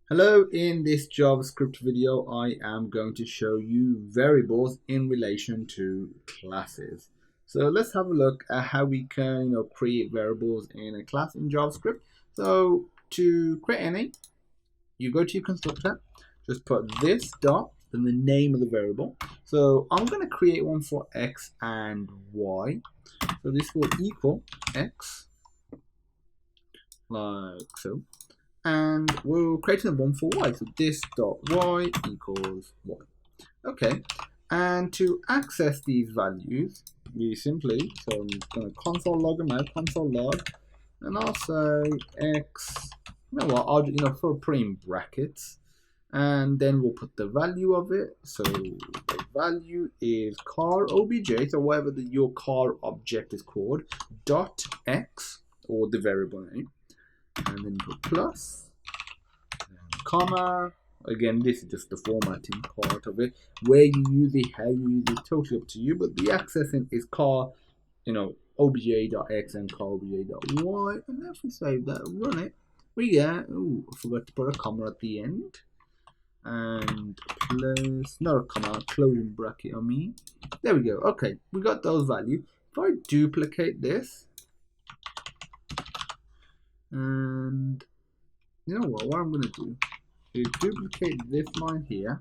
Hello, in this JavaScript video I am going to show you variables in relation to classes. So let's have a look at how we can create variables in a class in JavaScript. So to create any, you go to your constructor, just put this dot, then the name of the variable. So I'm going to create one for x and y. So this will equal x, like so. And we'll create another one for y. So this dot y equals y. Okay. And to access these values, we simply, so I'm going to console log them out, console log, and I'll say x, you know what, I'll put in brackets, and then we'll put the value of it. So the value is car obj, so whatever your car object is called, dot x, or the variable name, and then put plus, and comma. Again, this is just the formatting part of it. Where you use it, how you use it, totally up to you. But the accessing is car, obj.x and car obj.y. And if we save that, run it, we get, oh, I forgot to put a comma at the end. And plus, not a comma, closing bracket, I mean. There we go. Okay, we got those values. If I duplicate this, and you know what I'm gonna do is duplicate this line here,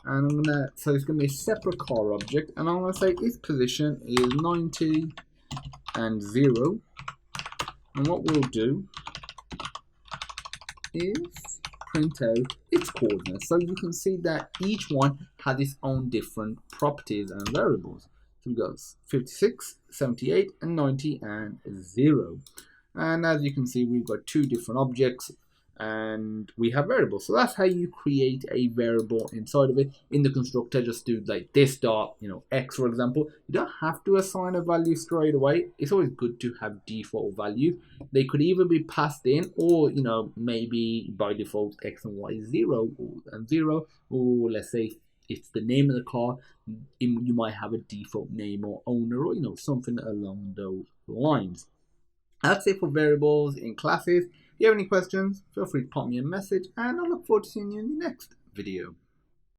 and I'm gonna, so it's gonna be a separate car object, and I'm gonna say its position is 90 and 0, and what we'll do is print out its coordinates, so you can see that each one has its own different properties and variables. So we got 56, 78, and 90 and 0. And as you can see, we've got two different objects and we have variables. So that's how you create a variable inside of it. In the constructor, just do like this dot, x, for example. You don't have to assign a value straight away. It's always good to have default values. They could either be passed in, or maybe by default x and y is 0 and 0, or let's say it's the name of the car, you might have a default name or owner, or something along those lines. That's it for variables in classes. If you have any questions, feel free to pop me a message, and I look forward to seeing you in the next video.